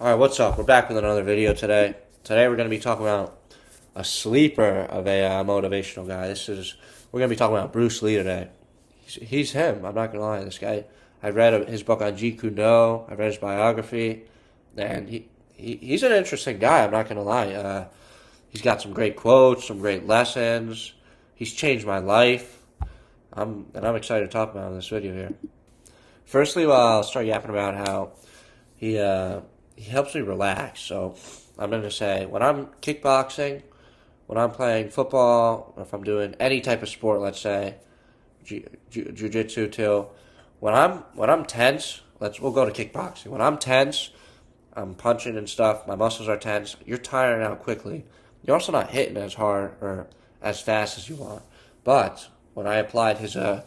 Alright, what's up? We're back with another video today. Today we're going to be talking about a sleeper of a motivational guy. We're going to be talking about Bruce Lee today. He's him, I'm not going to lie. This guy, I read his book on Jeet Kune Do, I read his biography, and he's an interesting guy, I'm not going to lie. He's got some great quotes, some great lessons. He's changed my life. I'm excited to talk about him in this video here. Firstly, I'll start yapping about how he helps me relax. So I'm going to say when I'm kickboxing, when I'm playing football, or if I'm doing any type of sport, let's say jiu-jitsu too, when I'm tense, we'll go to kickboxing. When I'm tense, I'm punching and stuff, my muscles are tense, you're tiring out quickly. You're also not hitting as hard or as fast as you want. But when I applied his advice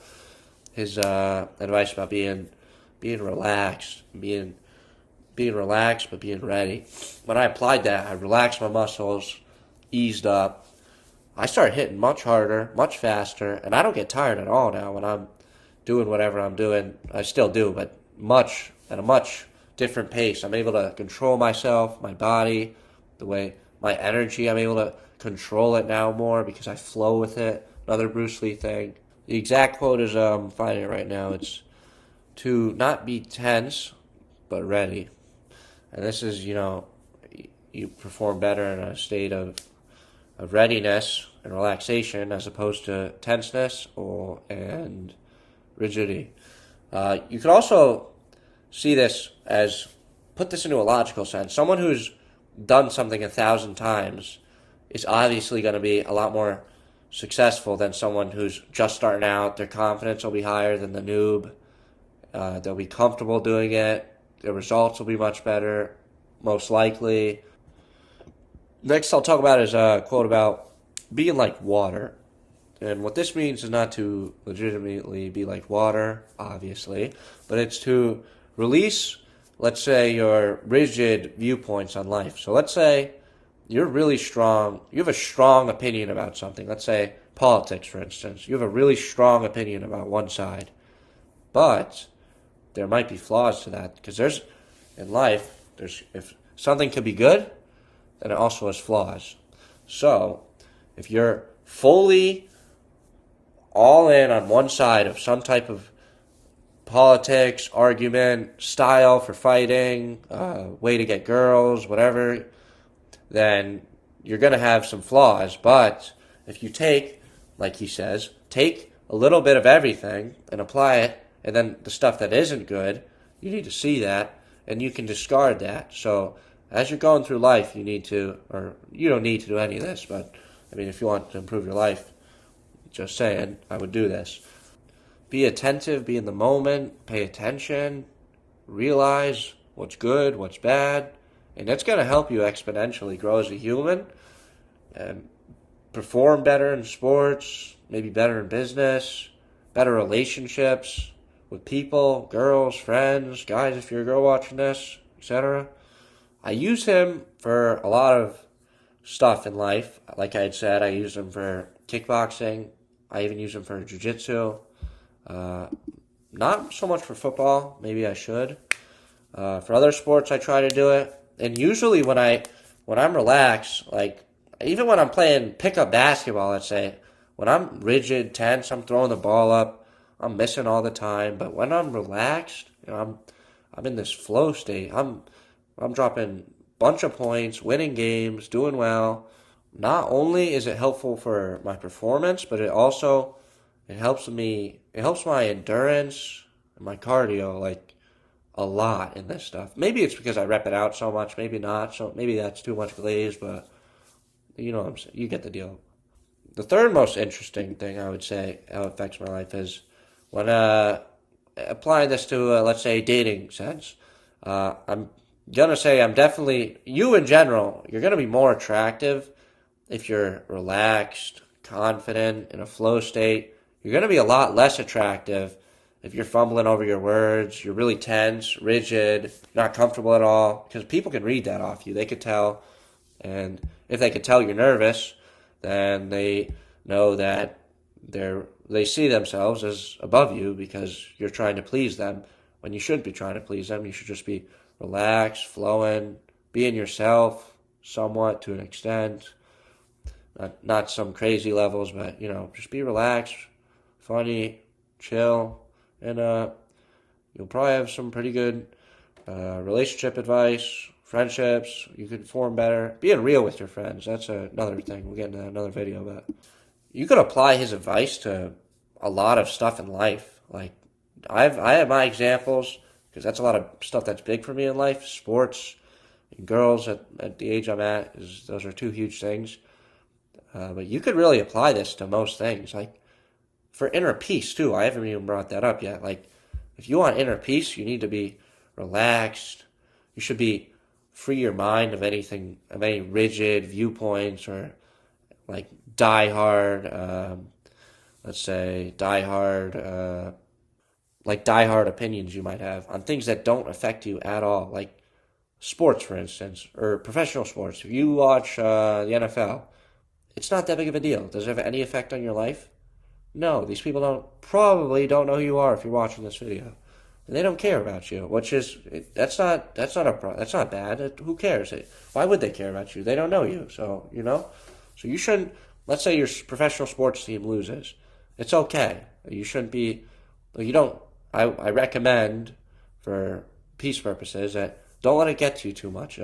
about being relaxed, being relaxed but being ready. When I applied that, I relaxed my muscles, eased up. I started hitting much harder, much faster, and I don't get tired at all now when I'm doing whatever I'm doing. I still do, but at a much different pace. I'm able to control myself, my body, the way my energy. I'm able to control it now more because I flow with it. Another Bruce Lee thing. The exact quote is I'm finding it right now. It's to not be tense, but ready. And this is, you perform better in a state of readiness and relaxation as opposed to tenseness and rigidity. You could also see this as, put this into a logical sense. Someone who's done something 1,000 times is obviously going to be a lot more successful than someone who's just starting out. Their confidence will be higher than the noob. They'll be comfortable doing it. The results will be much better, most likely. Next, I'll talk about is a quote about being like water. And what this means is not to legitimately be like water, obviously, but it's to release, let's say, your rigid viewpoints on life. So let's say you're really strong, you have a strong opinion about something. Let's say politics, for instance. You have a really strong opinion about one side. But there might be flaws to that, because if something could be good, then it also has flaws. So if you're fully all in on one side of some type of politics, argument, style for fighting, way to get girls, whatever, then you're going to have some flaws. But if you take, like he says, take a little bit of everything and apply it, and then the stuff that isn't good, you need to see that, and you can discard that. So as you're going through life, you don't need to do any of this, but I mean, if you want to improve your life, just saying, I would do this. Be attentive, be in the moment, pay attention, realize what's good, what's bad, and that's going to help you exponentially grow as a human and perform better in sports, maybe better in business, better relationships with people, girls, friends, guys, if you're a girl watching this, etc. I use him for a lot of stuff in life. Like I had said, I use him for kickboxing. I even use him for jiu-jitsu. Not so much for football. Maybe I should. For other sports, I try to do it. And usually when I'm relaxed, like even when I'm playing pickup basketball, let's say, when I'm rigid, tense, I'm throwing the ball up, I'm missing all the time. But when I'm relaxed, I'm in this flow state. I'm dropping a bunch of points, winning games, doing well. Not only is it helpful for my performance, but it helps my endurance and my cardio like a lot in this stuff. Maybe it's because I rep it out so much, maybe not. So maybe that's too much glaze, but you know what I'm saying. You get the deal. The third most interesting thing I would say how it affects my life is when applying this to let's say dating sense. I'm gonna say you in general, you're gonna be more attractive if you're relaxed, confident, in a flow state. You're gonna be a lot less attractive if you're fumbling over your words, you're really tense, rigid, not comfortable at all, because people can read that off you. They could tell, and if they could tell you're nervous, then they know that they see themselves as above you because you're trying to please them when you shouldn't be trying to please them. You should just be relax, flowing, being yourself somewhat to an extent. Not some crazy levels, but, just be relaxed, funny, chill, and you'll probably have some pretty good relationship advice, friendships. You can form better. Being real with your friends, that's another thing. We'll get into another video, but you could apply his advice to a lot of stuff in life. Like, I have my examples, because that's a lot of stuff that's big for me in life. Sports and girls at the age I'm at, those are two huge things. But you could really apply this to most things. Like, for inner peace, too. I haven't even brought that up yet. Like, if you want inner peace, you need to be relaxed. You should be free your mind of anything, of any rigid viewpoints or, like, let's say, diehard opinions you might have on things that don't affect you at all. Like, sports, for instance, or professional sports. If you watch the NFL, it's not that big of a deal. Does it have any effect on your life? No, these people probably don't know who you are if you're watching this video. And they don't care about you, that's not bad. Who cares? Why would they care about you? They don't know you. So, so you shouldn't, let's say your professional sports team loses. It's okay. You shouldn't be, I recommend for peace purposes that don't let it get to you too much.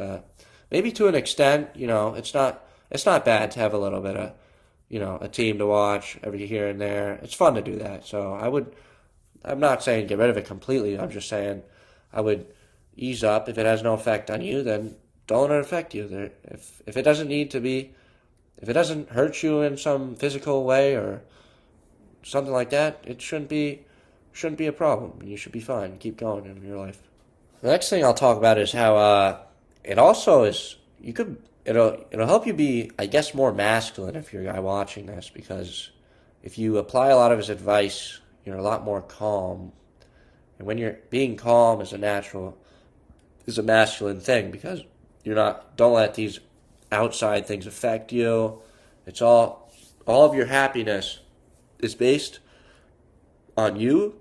Maybe to an extent, it's not bad to have a little bit of, a team to watch every here and there. It's fun to do that. So I'm not saying get rid of it completely. I'm just saying I would ease up. If it has no effect on you, then don't let it affect you. If it doesn't need to be, if it doesn't hurt you in some physical way or something like that, it shouldn't be a problem. You should be fine. Keep going in your life. The next thing I'll talk about is how it also is, it'll help you be, I guess, more masculine if you're a guy watching this, because if you apply a lot of his advice, you're a lot more calm. And when you're being calm is a masculine thing, because don't let these outside things affect you. It's all of your happiness is based on you,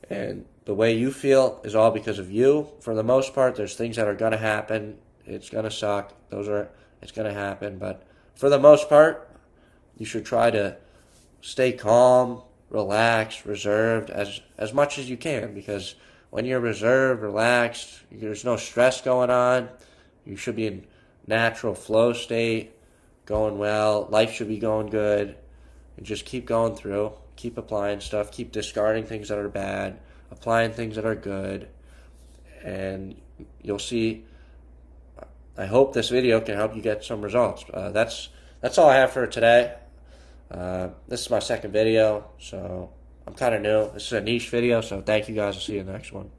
and the way you feel is all because of you. For the most part, there's things that are going to happen. It's going to suck. It's going to happen. But for the most part, you should try to stay calm, relaxed, reserved as much as you can, because when you're reserved, relaxed, there's no stress going on. You should be in natural flow state, going well. Life should be going good. And just keep going through. Keep applying stuff. Keep discarding things that are bad. Applying things that are good. And you'll see. I hope this video can help you get some results. That's all I have for today. This is my second video, so I'm kind of new. This is a niche video, so thank you guys. I'll see you in the next one.